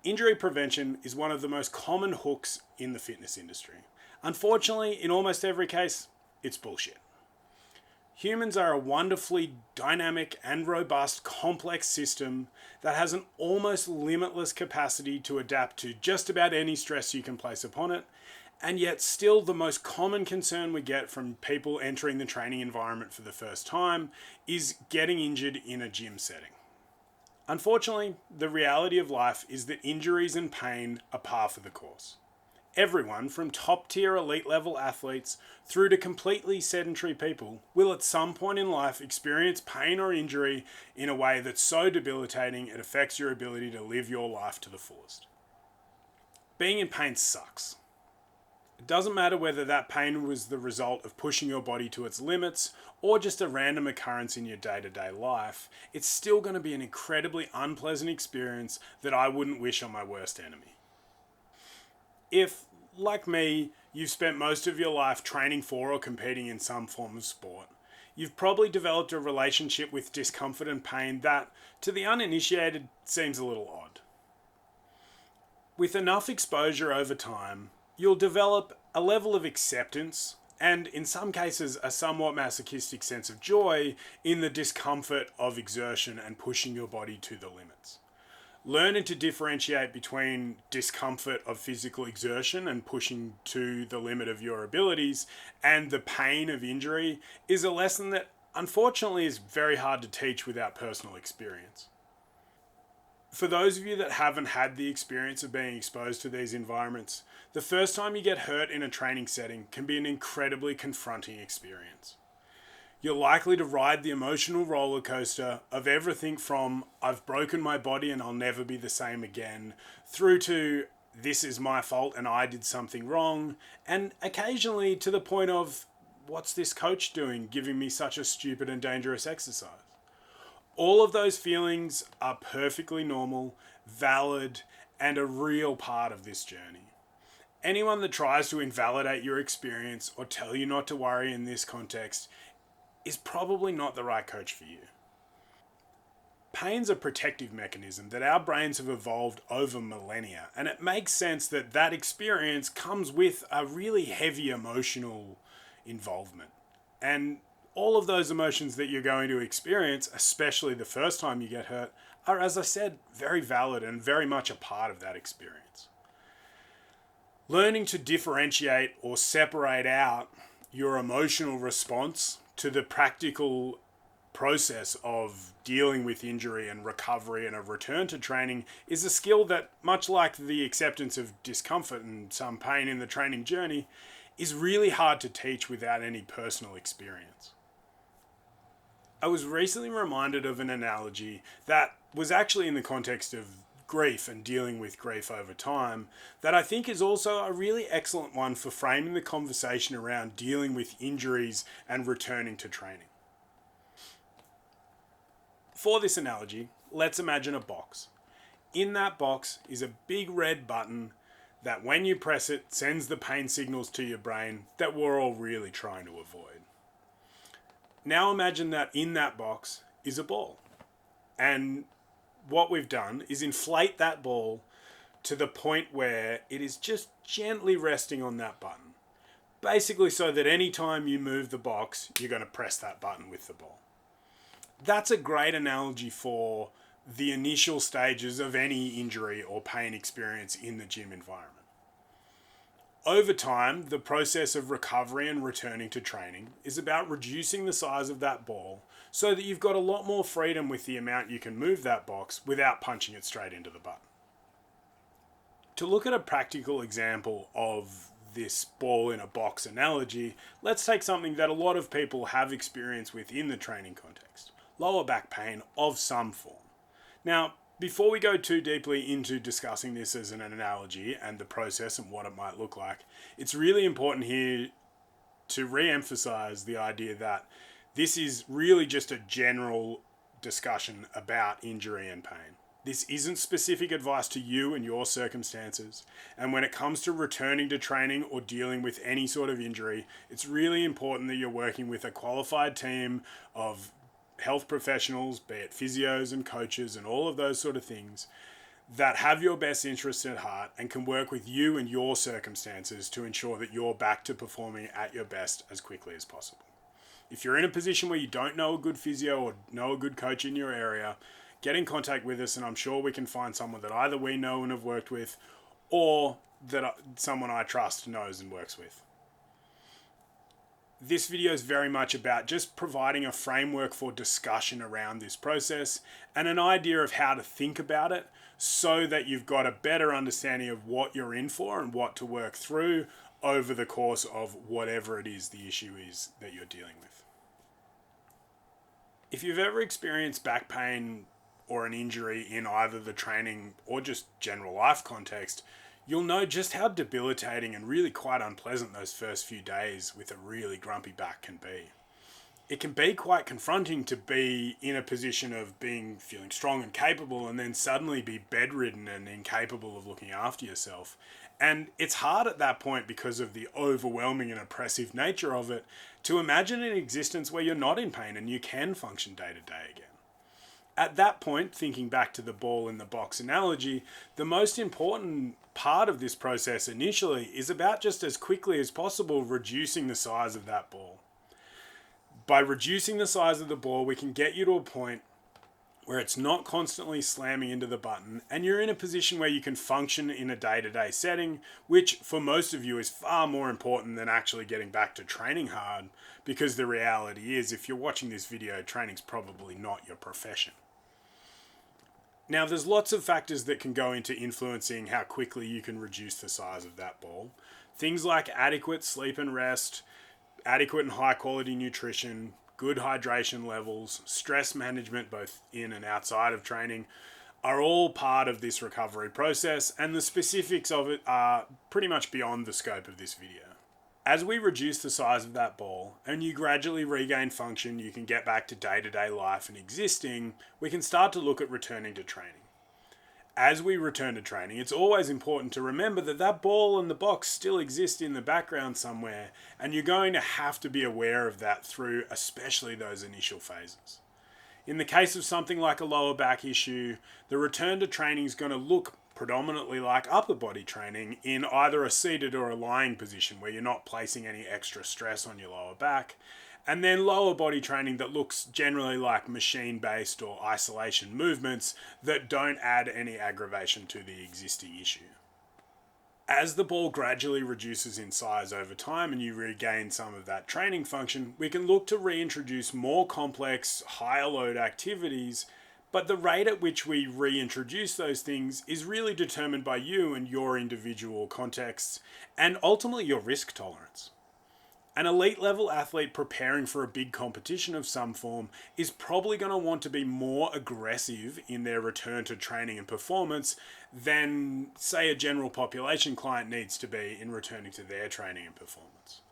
Injury prevention is one of the most common hooks in the fitness industry. Unfortunately, in almost every case, it's bullshit. Humans are a wonderfully dynamic and robust complex system that has an almost limitless capacity to adapt to just about any stress you can place upon it, and yet still the most common concern we get from people entering the training environment for the first time is getting injured in a gym setting. Unfortunately, the reality of life is that injuries and pain are par for the course. Everyone, from top tier elite level athletes through to completely sedentary people, will at some point in life experience pain or injury in a way that's so debilitating it affects your ability to live your life to the fullest. Being in pain sucks. It doesn't matter whether that pain was the result of pushing your body to its limits or just a random occurrence in your day-to-day life, it's still going to be an incredibly unpleasant experience that I wouldn't wish on my worst enemy. If, like me, you've spent most of your life training for or competing in some form of sport, you've probably developed a relationship with discomfort and pain that, to the uninitiated, seems a little odd. With enough exposure over time, you'll develop a level of acceptance and, in some cases, a somewhat masochistic sense of joy in the discomfort of exertion and pushing your body to the limits. Learning to differentiate between discomfort of physical exertion and pushing to the limit of your abilities and the pain of injury is a lesson that unfortunately is very hard to teach without personal experience. For those of you that haven't had the experience of being exposed to these environments, the first time you get hurt in a training setting can be an incredibly confronting experience. You're likely to ride the emotional roller coaster of everything from I've broken my body and I'll never be the same again, through to this is my fault and I did something wrong, and occasionally to the point of what's this coach doing giving me such a stupid and dangerous exercise? All of those feelings are perfectly normal, valid, and a real part of this journey. Anyone that tries to invalidate your experience or tell you not to worry in this context is probably not the right coach for you. Pain's a protective mechanism that our brains have evolved over millennia, and it makes sense that that experience comes with a really heavy emotional involvement. And all of those emotions that you're going to experience, especially the first time you get hurt, are, as I said, very valid and very much a part of that experience. Learning to differentiate or separate out your emotional response to the practical process of dealing with injury and recovery and a return to training is a skill that, much like the acceptance of discomfort and some pain in the training journey, is really hard to teach without any personal experience. I was recently reminded of an analogy that was actually in the context of grief and dealing with grief over time that I think is also a really excellent one for framing the conversation around dealing with injuries and returning to training. For this analogy, let's imagine a box. In that box is a big red button that when you press it sends the pain signals to your brain that we're all really trying to avoid. Now imagine that in that box is a ball. And what we've done is inflate that ball to the point where it is just gently resting on that button. Basically so that any time you move the box, you're going to press that button with the ball. That's a great analogy for the initial stages of any injury or pain experience in the gym environment. Over time, the process of recovery and returning to training is about reducing the size of that ball so that you've got a lot more freedom with the amount you can move that box without punching it straight into the button. To look at a practical example of this ball in a box analogy, let's take something that a lot of people have experience with in the training context: lower back pain of some form. Now, before we go too deeply into discussing this as an analogy and the process and what it might look like, it's really important here to re-emphasize the idea that this is really just a general discussion about injury and pain. This isn't specific advice to you and your circumstances. And when it comes to returning to training or dealing with any sort of injury, it's really important that you're working with a qualified team of health professionals, be it physios and coaches and all of those sort of things, that have your best interests at heart and can work with you and your circumstances to ensure that you're back to performing at your best as quickly as possible. If you're in a position where you don't know a good physio or know a good coach in your area, get in contact with us and I'm sure we can find someone that either we know and have worked with or that someone I trust knows and works with. This video is very much about just providing a framework for discussion around this process and an idea of how to think about it so that you've got a better understanding of what you're in for and what to work through over the course of whatever it is the issue is that you're dealing with. If you've ever experienced back pain or an injury in either the training or just general life context, you'll know just how debilitating and really quite unpleasant those first few days with a really grumpy back can be. It can be quite confronting to be in a position of feeling strong and capable and then suddenly be bedridden and incapable of looking after yourself. And it's hard at that point because of the overwhelming and oppressive nature of it to imagine an existence where you're not in pain and you can function day to day again. At that point, thinking back to the ball in the box analogy, the most important part of this process initially is about just as quickly as possible reducing the size of that ball. By reducing the size of the ball, we can get you to a point where it's not constantly slamming into the button and you're in a position where you can function in a day-to-day setting, which for most of you is far more important than actually getting back to training hard, because the reality is, if you're watching this video, training's probably not your profession. Now, there's lots of factors that can go into influencing how quickly you can reduce the size of that ball. Things like adequate sleep and rest, adequate and high quality nutrition, good hydration levels, stress management both in and outside of training are all part of this recovery process, and the specifics of it are pretty much beyond the scope of this video. As we reduce the size of that ball and you gradually regain function, you can get back to day-to-day life and existing, we can start to look at returning to training. As we return to training, it's always important to remember that that ball and the box still exist in the background somewhere, and you're going to have to be aware of that through especially those initial phases. In the case of something like a lower back issue, the return to training is going to look predominantly like upper body training in either a seated or a lying position where you're not placing any extra stress on your lower back, and then lower body training that looks generally like machine-based or isolation movements that don't add any aggravation to the existing issue. As the ball gradually reduces in size over time and you regain some of that training function, we can look to reintroduce more complex, higher load activities, but the rate at which we reintroduce those things is really determined by you and your individual contexts and ultimately your risk tolerance. An elite level athlete preparing for a big competition of some form is probably going to want to be more aggressive in their return to training and performance than, say, a general population client needs to be in returning to their training and performance.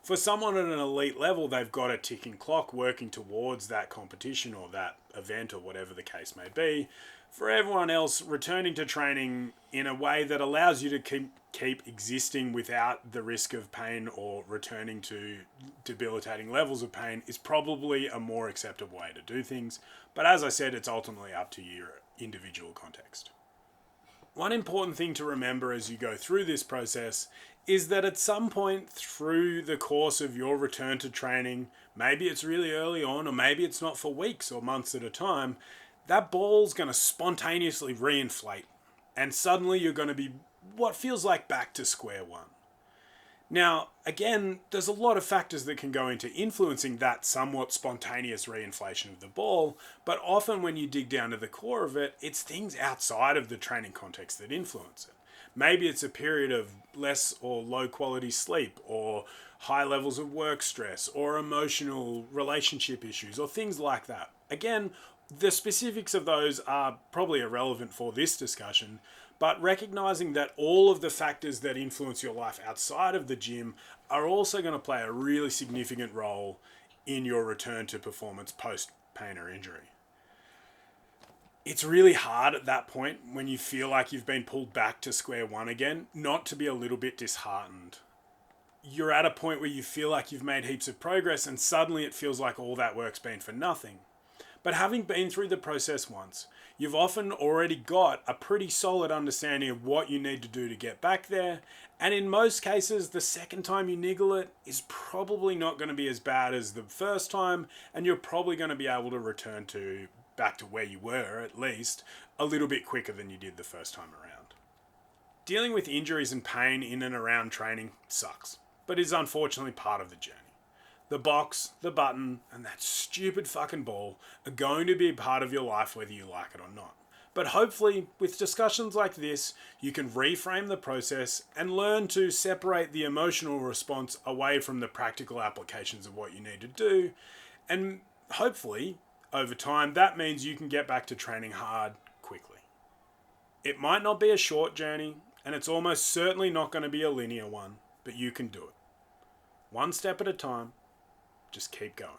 For someone at an elite level, they've got a ticking clock working towards that competition or that event or whatever the case may be. For everyone else, returning to training in a way that allows you to keep existing without the risk of pain or returning to debilitating levels of pain is probably a more acceptable way to do things. But as I said, it's ultimately up to your individual context. One important thing to remember as you go through this process is that at some point through the course of your return to training, maybe it's really early on or maybe it's not for weeks or months at a time, that ball's going to spontaneously reinflate and suddenly you're going to be what feels like back to square one. Now, again, there's a lot of factors that can go into influencing that somewhat spontaneous reinflation of the ball, but often when you dig down to the core of it, it's things outside of the training context that influence it. Maybe it's a period of less or low quality sleep, or high levels of work stress, or emotional relationship issues, or things like that. Again, the specifics of those are probably irrelevant for this discussion, but recognizing that all of the factors that influence your life outside of the gym are also going to play a really significant role in your return to performance post pain or injury. It's really hard at that point when you feel like you've been pulled back to square one again, not to be a little bit disheartened. You're at a point where you feel like you've made heaps of progress and suddenly it feels like all that work's been for nothing. But having been through the process once, you've often already got a pretty solid understanding of what you need to do to get back there, and in most cases, the second time you niggle it is probably not going to be as bad as the first time, and you're probably going to be able to return to back to where you were, at least, a little bit quicker than you did the first time around. Dealing with injuries and pain in and around training sucks, but is unfortunately part of the journey. The box, the button, and that stupid fucking ball are going to be a part of your life whether you like it or not. But hopefully, with discussions like this, you can reframe the process and learn to separate the emotional response away from the practical applications of what you need to do. And hopefully, over time, that means you can get back to training hard quickly. It might not be a short journey, and it's almost certainly not going to be a linear one, but you can do it. One step at a time, just keep going.